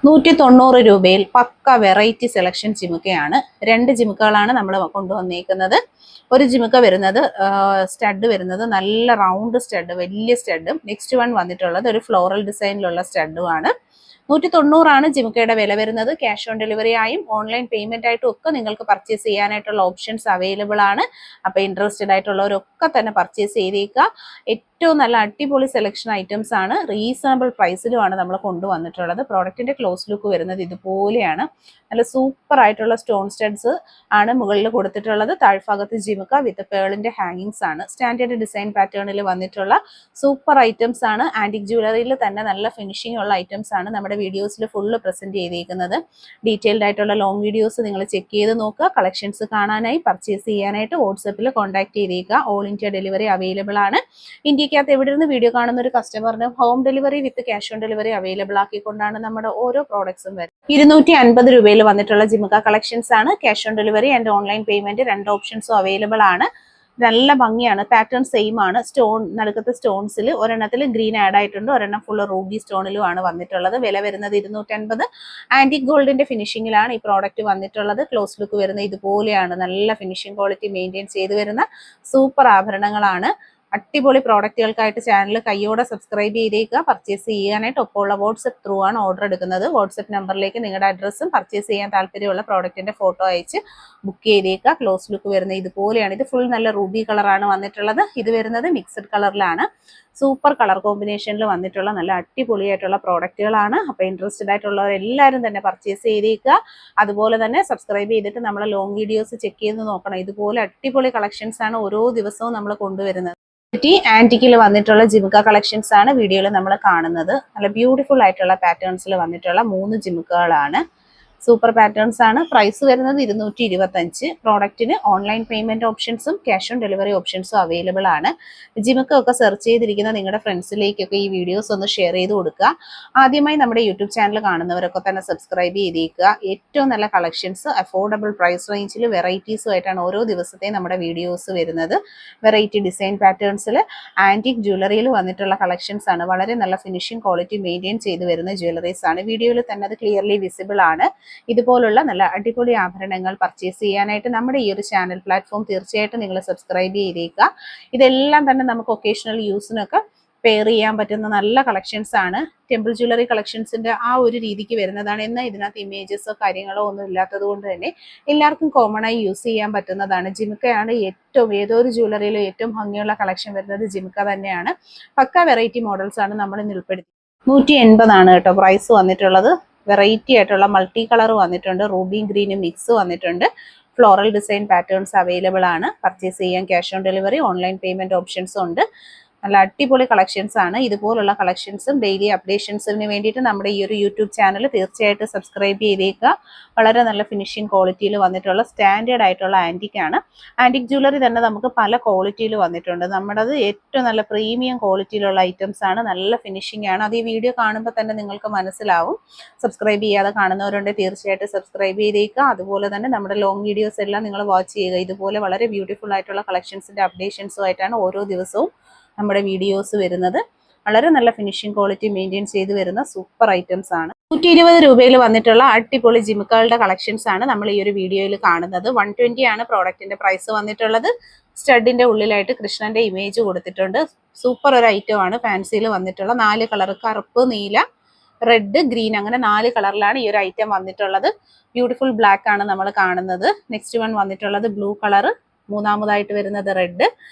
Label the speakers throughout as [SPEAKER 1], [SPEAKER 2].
[SPEAKER 1] 190 രൂപയിൽ പക്ക variety selection ജിമുക്കയാണ്. 2 ജിമുക്കകളാണ് നമ്മൾ കൊണ്ടുവന്നേക്കുന്നത്. ഒരു ജിമുക്ക വരുന്നത് സ്റ്റഡ് വരുന്നത് നല്ല റൗണ്ട് സ്റ്റഡ്, വലിയ സ്റ്റഡും. നെക്സ്റ്റ് വൺ വന്നിട്ടുള്ളത് ഒരു ഫ്ലോറൽ ഡിസൈനിലുള്ള സ്റ്റഡുമാണ്. 190 ആണ് ജിമുക്കയുടെ വില വരുന്നത്. ക്യാഷ് ഓൺ ഡെലിവറി ആയും ഓൺലൈൻ പേയ്മെന്റ് ആയിട്ടും ഒക്കെ നിങ്ങൾക്ക് പർച്ചേസ് ചെയ്യാനായിട്ടുള്ള ഓപ്ഷൻസ് അവൈലബിൾ ആണ്. അപ്പൊ ഇൻട്രസ്റ്റഡ് ആയിട്ടുള്ളവരൊക്കെ തന്നെ പർച്ചേസ് ചെയ്തേക്കുക. ഏറ്റവും നല്ല അടിപൊളി സെലക്ഷൻ ഐറ്റംസ് ആണ്. റീസണബിൾ പ്രൈസിലുമാണ് നമ്മൾ കൊണ്ടുവന്നിട്ടുള്ളത്. പ്രോഡക്റ്റിന്റെ ക്ലോസ് ലുക്ക് വരുന്നത് ഇതുപോലെയാണ്. നല്ല സൂപ്പർ ആയിട്ടുള്ള സ്റ്റോൺ സ്റ്റഡ്സ് ആണ് മുകളിൽ കൊടുത്തിട്ടുള്ളത്. താഴ്ഭാഗത്ത് ജിമുക്ക വിത്ത് പേളിന്റെ ഹാങ്ങിങ്സ് ആണ്. സ്റ്റാൻഡേർഡ് ഡിസൈൻ പാറ്റേണിൽ വന്നിട്ടുള്ള സൂപ്പർ ഐറ്റംസ് ആണ്. ആന്റിക് ജ്വല്ലറിയിൽ തന്നെ നല്ല ഫിനിഷിംഗ് ഉള്ള ഐറ്റംസ് ആണ് നമ്മുടെ വീഡിയോസിൽ ഫുള്ള് പ്രസന്റ് ചെയ്തിരിക്കുന്നത്. ഡീറ്റെയിൽഡ് ആയിട്ടുള്ള ലോങ് വീഡിയോസ് നിങ്ങൾ ചെക്ക് ചെയ്ത് നോക്കുക. കളക്ഷൻസ് കാണാനായി പർച്ചേസ് ചെയ്യാനായിട്ട് വാട്സപ്പിൽ കോൺടാക്ട് ചെയ്തേക്കുക. ഓൾ ഇന്ത്യ ഡെലിവറി അവൈലബിൾ ആണ്. ഇന്ത്യക്കകത്ത് എവിടെ നിന്ന് വീഡിയോ കാണുന്ന ഒരു കസ്റ്റമറിന് home delivery with cash on delivery available ആക്കിക്കൊണ്ടാണ് നമ്മുടെ ഓരോ പ്രോഡക്ട്സും വരുന്നത്. 250 രൂപയിൽ വന്നിട്ടുള്ള ജിമുക്ക കളക്ഷൻസ് ആണ്. Cash on delivery and online payment രണ്ട് ഓപ്ഷൻസും അവൈലബിൾ ആണ്. നല്ല ഭംഗിയാണ്. പാറ്റേൺ സെയിം ആണ്. സ്റ്റോൺ നടുക്കത്തെ സ്റ്റോൺസിൽ ഒരെണ്ണത്തിൽ ഗ്രീൻ ആഡ് ആയിട്ടുണ്ട്, ഒരെണ്ണം ഫുള്ള് റൂബി സ്റ്റോണിലും ആണ് വന്നിട്ടുള്ളത്. വില വരുന്നത് 250. ആന്റിക് ഗോൾഡിന്റെ ഫിനിഷിംഗിലാണ് ഈ പ്രോഡക്റ്റ് വന്നിട്ടുള്ളത്. ക്ലോസ് ലുക്ക് വരുന്നത് ഇതുപോലെയാണ്. നല്ല ഫിനിഷിംഗ് ക്വാളിറ്റി മെയിൻറ്റെയിൻ ചെയ്ത് വരുന്ന സൂപ്പർ ആഭരണങ്ങളാണ്. അടിപൊളി പ്രോഡക്റ്റുകൾക്കായിട്ട് ചാനൽ കയ്യോടെ സബ്സ്ക്രൈബ് ചെയ്തേക്കുക. പർച്ചേസ് ചെയ്യാനായിട്ട് ഒപ്പമുള്ള വാട്സപ്പ് ത്രൂ ആണ് ഓർഡർ എടുക്കുന്നത്. വാട്സപ്പ് നമ്പറിലേക്ക് നിങ്ങളുടെ അഡ്രസ്സും പർച്ചേസ് ചെയ്യാൻ താല്പര്യമുള്ള പ്രോഡക്റ്റിന്റെ ഫോട്ടോ അയച്ച് ബുക്ക് ചെയ്തേക്കുക. ക്ലോസ് ലുക്ക് വരുന്നത് ഇതുപോലെയാണ്. ഇത് ഫുൾ നല്ല റൂബി കളറാണ് വന്നിട്ടുള്ളത്. ഇത് വരുന്നത് മിക്സഡ് കളറിലാണ്. സൂപ്പർ കളർ കോമ്പിനേഷനിൽ വന്നിട്ടുള്ള നല്ല അടിപൊളിയായിട്ടുള്ള പ്രോഡക്റ്റുകളാണ്. അപ്പോൾ ഇൻട്രസ്റ്റഡ് ആയിട്ടുള്ളവർ എല്ലാവരും തന്നെ പർച്ചേസ് ചെയ്തേക്കുക. അതുപോലെ തന്നെ സബ്സ്ക്രൈബ് ചെയ്തിട്ട് നമ്മളെ ലോങ് വീഡിയോസ് ചെക്ക് ചെയ്ത് നോക്കണം. ഇതുപോലെ അടിപൊളി കളക്ഷൻസ് ആണ് ഓരോ ദിവസവും നമ്മൾ കൊണ്ടുവരുന്നത്. ആന്റിക്കിൽ വന്നിട്ടുള്ള ജിമുക്ക കളക്ഷൻസ് ആണ് വീഡിയോയിൽ നമ്മൾ കാണുന്നത്. നല്ല ബ്യൂട്ടിഫുൾ ആയിട്ടുള്ള പാറ്റേൺസിൽ വന്നിട്ടുള്ള 3 ജിമുക്കകളാണ്. സൂപ്പർ പാറ്റേൺസ് ആണ്. പ്രൈസ് വരുന്നത് 225. പ്രോഡക്റ്റിന് ഓൺലൈൻ പേയ്മെന്റ് ഓപ്ഷൻസും ക്യാഷ് ഓൺ ഡെലിവറി ഓപ്ഷൻസും അവൈലബിൾ ആണ്. ജിമുക്ക ഒക്കെ സെർച്ച് ചെയ്തിരിക്കുന്ന നിങ്ങളുടെ ഫ്രണ്ട്സിലേക്കൊക്കെ ഈ വീഡിയോസ് ഒന്ന് ഷെയർ ചെയ്ത് കൊടുക്കുക. ആദ്യമായി നമ്മുടെ യൂട്യൂബ് ചാനൽ കാണുന്നവരൊക്കെ തന്നെ സബ്സ്ക്രൈബ് ചെയ്തേക്കുക. ഏറ്റവും നല്ല കളക്ഷൻസ് അഫോർഡബിൾ പ്രൈസ് റേഞ്ചിൽ വെറൈറ്റീസും ആയിട്ടാണ് ഓരോ ദിവസത്തെയും നമ്മുടെ വീഡിയോസ് വരുന്നത്. വെറൈറ്റി ഡിസൈൻ പാറ്റേൺസിൽ ആന്റിക് ജ്വല്ലറിയിൽ വന്നിട്ടുള്ള കളക്ഷൻസ് ആണ്. വളരെ നല്ല ഫിനിഷിംഗ് ക്വാളിറ്റി മെയിൻറ്റെയിൻ ചെയ്ത് വരുന്ന ജ്വല്ലറീസ് ആണ്. വീഡിയോയിൽ തന്നെ അത് ക്ലിയർലി വിസിബിൾ ആണ്. ഇതുപോലുള്ള നല്ല അടിപൊളി ആഭരണങ്ങൾ പർച്ചേസ് ചെയ്യാനായിട്ട് നമ്മുടെ ഈ ഒരു ചാനൽ പ്ലാറ്റ്ഫോം തീർച്ചയായിട്ടും നിങ്ങൾ സബ്സ്ക്രൈബ് ചെയ്തേക്കുക. ഇതെല്ലാം തന്നെ നമുക്ക് ഒക്കേഷണൽ യൂസിനൊക്കെ പെയർ ചെയ്യാൻ പറ്റുന്ന നല്ല കളക്ഷൻസ് ആണ്. ടെമ്പിൾ ജ്വല്ലറി കളക്ഷൻസിന്റെ ആ ഒരു രീതിക്ക് വരുന്നതാണ്. എന്നാൽ ഇതിനകത്ത് ഇമേജസോ കാര്യങ്ങളോ ഒന്നും ഇല്ലാത്തത് കൊണ്ട് തന്നെ എല്ലാവർക്കും കോമൺ ആയി യൂസ് ചെയ്യാൻ പറ്റുന്നതാണ്. ജിമുക്കയാണ് ഏതൊരു ജ്വല്ലറിയിലും ഏറ്റവും ഭംഗിയുള്ള കളക്ഷൻ വരുന്നത് ജിമുക്ക തന്നെയാണ്. പക്ക വെറൈറ്റി മോഡൽസ് ആണ് നമ്മൾ ഇന്ന് ഉൾപ്പെടുത്തി. 180 ആണ് കേട്ടോ പ്രൈസ് വന്നിട്ടുള്ളത്. വെറൈറ്റി ആയിട്ടുള്ള മൾട്ടി കളർ വന്നിട്ടുണ്ട്. റൂബി ഗ്രീനും മിക്സ് വന്നിട്ടുണ്ട്. ഫ്ലോറൽ ഡിസൈൻ പാറ്റേൺസ് അവൈലബിൾ ആണ്. പർച്ചേസ് ചെയ്യാൻ cash on delivery online payment ഓപ്ഷൻസും ഉണ്ട്. നല്ല അടിപൊളി കളക്ഷൻസ് ആണ്. ഇതുപോലുള്ള കളക്ഷൻസും ഡെയിലി അപ്ഡേഷൻസിന് വേണ്ടിയിട്ട് നമ്മുടെ ഈ ഒരു യൂട്യൂബ് ചാനൽ തീർച്ചയായിട്ടും സബ്സ്ക്രൈബ് ചെയ്തേക്കുക. വളരെ നല്ല ഫിനിഷിംഗ് ക്വാളിറ്റിയിൽ വന്നിട്ടുള്ള സ്റ്റാൻഡേർഡ് ആയിട്ടുള്ള ആന്റിക് ആണ്. ആന്റിക് ജ്വല്ലറി തന്നെ നമുക്ക് പല ക്വാളിറ്റിയിൽ വന്നിട്ടുണ്ട്. നമ്മുടേത് ഏറ്റവും നല്ല പ്രീമിയം ക്വാളിറ്റിയിലുള്ള ഐറ്റംസ് ആണ്. നല്ല ഫിനിഷിംഗ് ആണ്. അത് ഈ വീഡിയോ കാണുമ്പോൾ തന്നെ നിങ്ങൾക്ക് മനസ്സിലാവും. സബ്സ്ക്രൈബ് ചെയ്യാതെ കാണുന്നവരുണ്ട് തീർച്ചയായിട്ടും സബ്സ്ക്രൈബ് ചെയ്തേക്കുക. അതുപോലെ തന്നെ നമ്മുടെ ലോങ് വീഡിയോസ് എല്ലാം നിങ്ങൾ വാച്ച് ചെയ്യുക. ഇതുപോലെ വളരെ ബ്യൂട്ടിഫുൾ ആയിട്ടുള്ള കളക്ഷൻസിന്റെ അപ്ഡേഷൻസും ആയിട്ടാണ് ഓരോ ദിവസവും നമ്മുടെ വീഡിയോസ് വരുന്നത്. വളരെ നല്ല ഫിനിഷിംഗ് ക്വാളിറ്റി മെയിൻറ്റെയിൻ ചെയ്ത് വരുന്ന സൂപ്പർ ഐറ്റംസ് ആണ്. 120 രൂപയിൽ വന്നിട്ടുള്ള അടിപൊളി ജിമുക്കളുടെ കളക്ഷൻസ് ആണ് നമ്മൾ ഈ ഒരു വീഡിയോയിൽ കാണുന്നത്. 120 ആണ് പ്രോഡക്റ്റിന്റെ പ്രൈസ് വന്നിട്ടുള്ളത്. സ്റ്റഡിന്റെ ഉള്ളിലായിട്ട് കൃഷ്ണന്റെ ഇമേജ് കൊടുത്തിട്ടുണ്ട്. സൂപ്പർ ഒരു ഐറ്റം ആണ്. ഫാൻസിയിൽ വന്നിട്ടുള്ള 4 കളർ, കറുപ്പ്, നീല, റെഡ്, ഗ്രീൻ, അങ്ങനെ 4 കളറിലാണ് ഈ ഒരു ഐറ്റം വന്നിട്ടുള്ളത്. ബ്യൂട്ടിഫുൾ ബ്ലാക്ക് ആണ് നമ്മൾ കാണുന്നത്. നെക്സ്റ്റ് വൺ വന്നിട്ടുള്ളത് ബ്ലൂ കളർ, മൂന്നാമതായിട്ട് വരുന്നത് റെഡ്,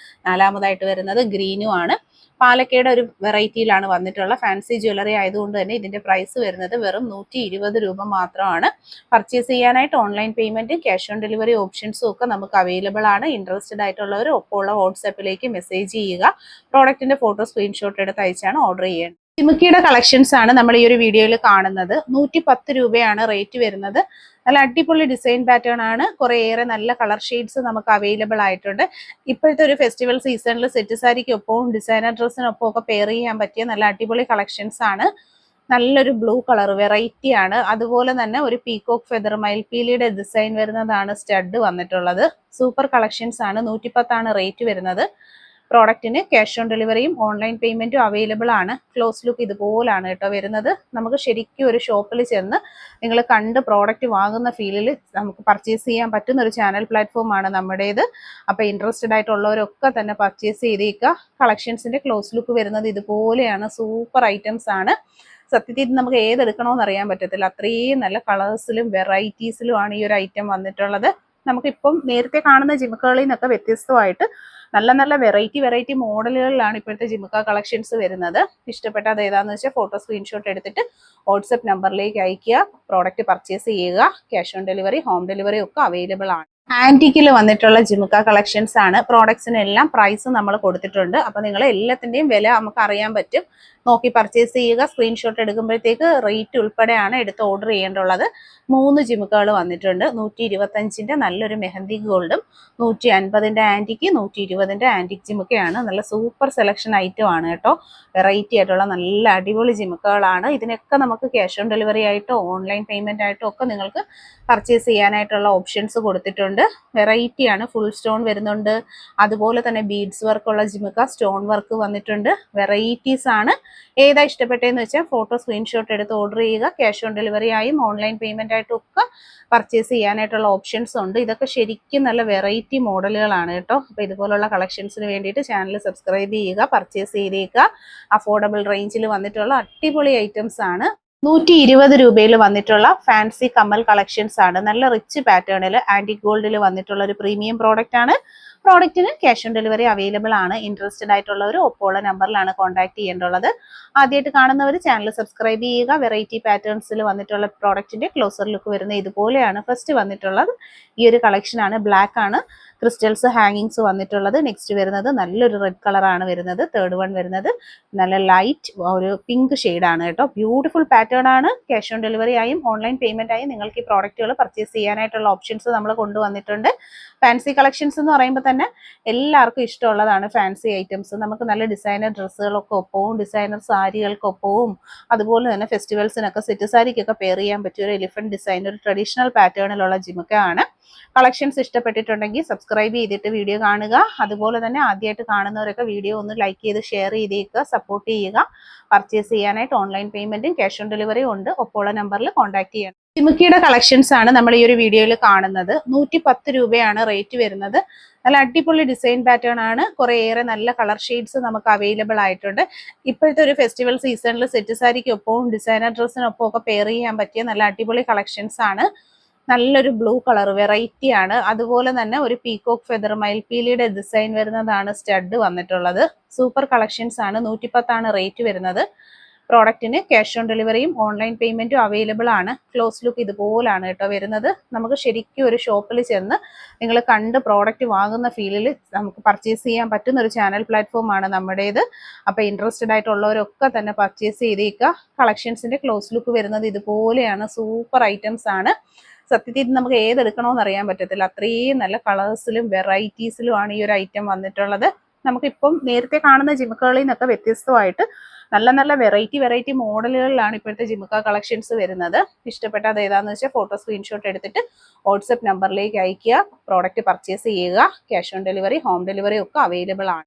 [SPEAKER 1] നാലാമതായിട്ട് വരുന്നത് ഗ്രീനും ആണ്. പാലക്കയുടെ ഒരു വെറൈറ്റിയിലാണ് വന്നിട്ടുള്ള ഫാൻസി ജ്വല്ലറി ആയതുകൊണ്ട് തന്നെ ഇതിന്റെ പ്രൈസ് വരുന്നത് വെറും 120 രൂപ മാത്രമാണ്. പർച്ചേസ് ചെയ്യാനായിട്ട് online payment cash on delivery ഓപ്ഷൻസും ഒക്കെ നമുക്ക് അവൈലബിൾ ആണ്. ഇൻട്രസ്റ്റഡ് ആയിട്ടുള്ളവർ ഒപ്പമുള്ള വാട്സാപ്പിലേക്ക് മെസ്സേജ് ചെയ്യുക. പ്രോഡക്റ്റിന്റെ ഫോട്ടോ സ്ക്രീൻഷോട്ട് എടുത്ത് അയച്ചാണ് ഓർഡർ ചെയ്യേണ്ടത്. ജിമുക്കയുടെ കളക്ഷൻസ് ആണ് നമ്മൾ ഈ ഒരു വീഡിയോയിൽ കാണുന്നത്. 110 രൂപയാണ് റേറ്റ് വരുന്നത്. നല്ല അടിപൊളി ഡിസൈൻ പാറ്റേൺ ആണ്. കുറേയേറെ നല്ല കളർ ഷെയ്ഡ്സ് നമുക്ക് അവൈലബിൾ ആയിട്ടുണ്ട്. ഇപ്പോഴത്തെ ഒരു ഫെസ്റ്റിവൽ സീസണിൽ സെറ്റ് സാരിക്കൊപ്പവും ഡിസൈനർ ഡ്രസ്സിനൊപ്പം ഒക്കെ പെയർ ചെയ്യാൻ പറ്റിയ നല്ല അടിപൊളി കളക്ഷൻസ് ആണ്. നല്ലൊരു ബ്ലൂ കളർ വെറൈറ്റി ആണ്. അതുപോലെ തന്നെ ഒരു പീകോക്ക് ഫെദർ മയിൽപീലിയുടെ ഡിസൈൻ വരുന്നതാണ് സ്റ്റഡ് വന്നിട്ടുള്ളത്. സൂപ്പർ കളക്ഷൻസ് ആണ്. 110 ആണ് റേറ്റ് വരുന്നത്. പ്രോഡക്റ്റിന് ക്യാഷ് ഓൺ ഡെലിവറിയും ഓൺലൈൻ പേയ്മെന്റും അവൈലബിൾ ആണ്. ക്ലോസ് ലുക്ക് ഇതുപോലാണ് കേട്ടോ വരുന്നത്. നമുക്ക് ശരിക്കും ഒരു ഷോപ്പിൽ ചെന്ന് നിങ്ങൾ കണ്ട് പ്രോഡക്റ്റ് വാങ്ങുന്ന ഫീലിൽ നമുക്ക് പർച്ചേസ് ചെയ്യാൻ പറ്റുന്ന ഒരു ചാനൽ പ്ലാറ്റ്ഫോമാണ് നമ്മുടേത്. അപ്പോൾ ഇൻട്രസ്റ്റഡ് ആയിട്ടുള്ളവരൊക്കെ തന്നെ പർച്ചേസ് ചെയ്തേക്കുക. കളക്ഷൻസിന്റെ ക്ലോസ് ലുക്ക് വരുന്നത് ഇതുപോലെയാണ്. സൂപ്പർ ഐറ്റംസ് ആണ്. സത്യത്തിൽ നമുക്ക് ഏതെടുക്കണമെന്ന് അറിയാൻ പറ്റത്തില്ല. അത്രയും നല്ല കളേഴ്സിലും വെറൈറ്റീസിലുമാണ് ഈ ഒരു ഐറ്റം വന്നിട്ടുള്ളത്. നമുക്കിപ്പം നേരത്തെ കാണുന്ന ജിമുക്കുകളിൽ നിന്നൊക്കെ വ്യത്യസ്തമായിട്ട് നല്ല നല്ല വെറൈറ്റി മോഡലുകളിലാണ് ഇപ്പോഴത്തെ ജിമുക്ക കളക്ഷൻസ് വരുന്നത്. ഇഷ്ടപ്പെട്ടത് ഏതാണെന്ന് വെച്ചാൽ ഫോട്ടോ സ്ക്രീൻഷോട്ട് എടുത്തിട്ട് വാട്സപ്പ് നമ്പറിലേക്ക് അയക്കുക. പ്രോഡക്റ്റ് പർച്ചേസ് ചെയ്യുക. Cash on delivery, home delivery ഒക്കെ അവൈലബിൾ ആണ്. ആന്റിക്കിൽ വന്നിട്ടുള്ള ജിമുക്ക കളക്ഷൻസ് ആണ്. പ്രോഡക്ട്സിനെല്ലാം പ്രൈസ് നമ്മൾ കൊടുത്തിട്ടുണ്ട്. അപ്പോൾ നിങ്ങൾ എല്ലാത്തിൻ്റെയും വില നമുക്ക് അറിയാൻ പറ്റും. നോക്കി പർച്ചേസ് ചെയ്യുക. സ്ക്രീൻഷോട്ട് എടുക്കുമ്പോഴത്തേക്ക് റേറ്റ് ഉൾപ്പെടെയാണ് എടുത്ത് ഓർഡർ ചെയ്യേണ്ടുള്ളത്. 3 ജിമുക്കുകൾ വന്നിട്ടുണ്ട്. 125ന്റെ നല്ലൊരു മെഹന്തി ഗോൾഡും 150ന്റെ ആന്റിക്ക് 120ന്റെ ആന്റിക് ജിമുക്കയാണ്. നല്ല സൂപ്പർ സെലക്ഷൻ ഐറ്റം ആണ് കേട്ടോ. വെറൈറ്റി ആയിട്ടുള്ള നല്ല അടിപൊളി ജിമുക്കുകളാണ്. ഇതിനൊക്കെ നമുക്ക് ക്യാഷ് ഓൺ ഡെലിവറി ആയിട്ടോ ഓൺലൈൻ പേയ്മെന്റ് ആയിട്ടോ ഒക്കെ നിങ്ങൾക്ക് പർച്ചേസ് ചെയ്യാനായിട്ടുള്ള ഓപ്ഷൻസ് കൊടുത്തിട്ടുണ്ട്. വെറൈറ്റി ആണ്. ഫുൾ സ്റ്റോൺ വരുന്നുണ്ട്. അതുപോലെ തന്നെ ബീഡ്സ് വർക്കുള്ള ജിമുക്ക, സ്റ്റോൺ വർക്ക് വന്നിട്ടുണ്ട്. വെറൈറ്റീസ് ആണ്. ഏതാ ഇഷ്ടപ്പെട്ടതെന്ന് വെച്ചാൽ ഫോട്ടോ സ്ക്രീൻഷോട്ട് എടുത്ത് ഓർഡർ ചെയ്യുക. ക്യാഷ് ഓൺ ഡെലിവറി ആയും ഓൺലൈൻ പേയ്മെന്റ് ആയിട്ടും ഒക്കെ പർച്ചേസ് ചെയ്യാനായിട്ടുള്ള ഓപ്ഷൻസ് ഉണ്ട്. ഇതൊക്കെ ശരിക്കും നല്ല വെറൈറ്റി മോഡലുകളാണ് കേട്ടോ. അപ്പോൾ ഇതുപോലുള്ള കളക്ഷൻസിന് വേണ്ടിയിട്ട് ചാനൽ സബ്സ്ക്രൈബ് ചെയ്യുക. പർച്ചേസ് ചെയ്തേക്കുക. അഫോർഡബിൾ റേഞ്ചിൽ വന്നിട്ടുള്ള അടിപൊളി ഐറ്റംസ് ആണ്. 120 രൂപയിൽ വന്നിട്ടുള്ള ഫാൻസി കമ്മൽ കളക്ഷൻസ് ആണ്. നല്ല റിച്ച് പാറ്റേണിൽ ആന്റിക് ഗോൾഡിൽ വന്നിട്ടുള്ള ഒരു പ്രീമിയം പ്രോഡക്റ്റ് ആണ്. പ്രോഡക്റ്റിന് ക്യാഷ് ഓൺ ഡെലിവറി അവൈലബിൾ ആണ്. ഇൻട്രസ്റ്റഡ് ആയിട്ടുള്ളവർ ഒപ്പോള നമ്പറിലാണ് കോൺടാക്ട് ചെയ്യേണ്ടുള്ളത്. ആദ്യമായിട്ട് കാണുന്നവർ ചാനൽ സബ്സ്ക്രൈബ് ചെയ്യുക. വെറൈറ്റി പാറ്റേൺസിൽ വന്നിട്ടുള്ള പ്രോഡക്റ്റിന്റെ ക്ലോസർ ലുക്ക് വരുന്നത് ഇതുപോലെയാണ്. ഫസ്റ്റ് വന്നിട്ടുള്ളത് ഈ ഒരു കളക്ഷൻ ആണ്. ബ്ലാക്ക് ആണ്. ക്രിസ്റ്റൽസ് ഹാങ്ങിങ്സ് വന്നിട്ടുള്ളത്. നെക്സ്റ്റ് വരുന്നത് നല്ലൊരു റെഡ് കളറാണ് വരുന്നത്. തേർഡ് വൺ വരുന്നത് നല്ല ലൈറ്റ് ഒരു പിങ്ക് ഷെയ്ഡാണ് കേട്ടോ. ബ്യൂട്ടിഫുൾ പാറ്റേൺ ആണ്. ക്യാഷ് ഓൺ ഡെലിവറി ആയും ഓൺലൈൻ പേയ്മെന്റ് ആയും നിങ്ങൾക്ക് ഈ പ്രോഡക്റ്റുകൾ പർച്ചേസ് ചെയ്യാനായിട്ടുള്ള ഓപ്ഷൻസ് നമ്മൾ കൊണ്ടുവന്നിട്ടുണ്ട്. ഫാൻസി കളക്ഷൻസ് എന്ന് പറയുമ്പോൾ തന്നെ എല്ലാവർക്കും ഇഷ്ടമുള്ളതാണ് ഫാൻസി ഐറ്റംസ്. നമുക്ക് നല്ല ഡിസൈനർ ഡ്രസ്സുകളൊക്കെ ഒപ്പവും ഡിസൈനർ സാരികൾക്കൊപ്പവും അതുപോലെ തന്നെ ഫെസ്റ്റിവൽസിനൊക്കെ സെറ്റ് സാരിക്കൊക്കെ പെയർ ചെയ്യാൻ പറ്റിയ ഒരു എലിഫന്റ് ഡിസൈൻ, ഒരു ട്രഡീഷണൽ പാറ്റേണിലുള്ള ജിമുക്ക ആണ്. കളക്ഷൻസ് ഇഷ്ടപ്പെട്ടിട്ടുണ്ടെങ്കിൽ സബ്സ്ക്രൈബ് ചെയ്തിട്ട് വീഡിയോ കാണുക. അതുപോലെ തന്നെ ആദ്യമായിട്ട് കാണുന്നവരൊക്കെ വീഡിയോ ഒന്ന് ലൈക്ക് ചെയ്ത് ഷെയർ ചെയ്തേക്കുക. സപ്പോർട്ട് ചെയ്യുക. പർച്ചേസ് ചെയ്യാനായിട്ട് ഓൺലൈൻ പേയ്മെന്റും ക്യാഷ് ഓൺ ഡെലിവറിയും ഉണ്ട്. ഒപ്പമുള്ള നമ്പറിൽ കോൺടാക്ട് ചെയ്യണം. ജിമുക്കിയുടെ കളക്ഷൻസ് ആണ് നമ്മൾ ഈ ഒരു വീഡിയോയിൽ കാണുന്നത്. 110 രൂപയാണ് റേറ്റ് വരുന്നത്. നല്ല അടിപൊളി ഡിസൈൻ പാറ്റേൺ ആണ്. കുറേയേറെ നല്ല കളർ ഷെയ്ഡ്സ് നമുക്ക് അവൈലബിൾ ആയിട്ടുണ്ട്. ഇപ്പോഴത്തെ ഒരു ഫെസ്റ്റിവൽ സീസണിൽ സെറ്റ് സാരിക്കൊപ്പവും ഡിസൈനർ ഡ്രസ്സിനൊപ്പം ഒക്കെ പെയർ ചെയ്യാൻ പറ്റിയ നല്ല അടിപൊളി കളക്ഷൻസ് ആണ്. നല്ലൊരു ബ്ലൂ കളർ വെറൈറ്റി ആണ്. അതുപോലെ തന്നെ ഒരു പീകോക്ക് ഫെദർ മയിൽപീലിയുടെ ഡിസൈൻ വരുന്നതാണ് സ്റ്റഡ് വന്നിട്ടുള്ളത്. സൂപ്പർ കളക്ഷൻസ് ആണ്. 110 ആണ് റേറ്റ് വരുന്നത്. പ്രോഡക്റ്റിന് ക്യാഷ് ഓൺ ഡെലിവറിയും ഓൺലൈൻ പേയ്മെന്റും അവൈലബിൾ ആണ്. ക്ലോസ് ലുക്ക് ഇതുപോലാണ് കേട്ടോ വരുന്നത്. നമുക്ക് ശരിക്കും ഒരു ഷോപ്പിൽ ചെന്ന് നിങ്ങൾ കണ്ട് പ്രോഡക്റ്റ് വാങ്ങുന്ന ഫീലിൽ നമുക്ക് പർച്ചേസ് ചെയ്യാൻ പറ്റുന്ന ഒരു ചാനൽ പ്ലാറ്റ്ഫോമാണ് നമ്മുടേത്. അപ്പോൾ ഇൻട്രസ്റ്റഡ് ആയിട്ടുള്ളവരൊക്കെ തന്നെ പർച്ചേസ് ചെയ്തേക്കുക. കളക്ഷൻസിന്റെ ക്ലോസ് ലുക്ക് വരുന്നത് ഇതുപോലെയാണ്. സൂപ്പർ ഐറ്റംസ് ആണ്. സത്യത്തിൽ നമുക്ക് ഏതെടുക്കണമെന്ന് അറിയാൻ പറ്റത്തില്ല. അത്രയും നല്ല കളേഴ്സിലും വെറൈറ്റീസിലുമാണ് ഈ ഒരു ഐറ്റം വന്നിട്ടുള്ളത്. നമുക്കിപ്പം നേരത്തെ കാണുന്ന ജിമുക്കുകളിൽ നിന്നൊക്കെ വ്യത്യസ്തമായിട്ട് നല്ല നല്ല വെറൈറ്റി മോഡലുകളിലാണ് ഇപ്പോഴത്തെ ജിമുക്ക കളക്ഷൻസ് വരുന്നത്. ഇഷ്ടപ്പെട്ടത് ഏതാണെന്ന് വെച്ചാൽ ഫോട്ടോ സ്ക്രീൻഷോട്ട് എടുത്തിട്ട് വാട്സപ്പ് നമ്പറിലേക്ക് അയക്കുക. പ്രോഡക്റ്റ് പർച്ചേസ് ചെയ്യുക. Cash on delivery, home delivery ഒക്കെ അവൈലബിൾ ആണ്.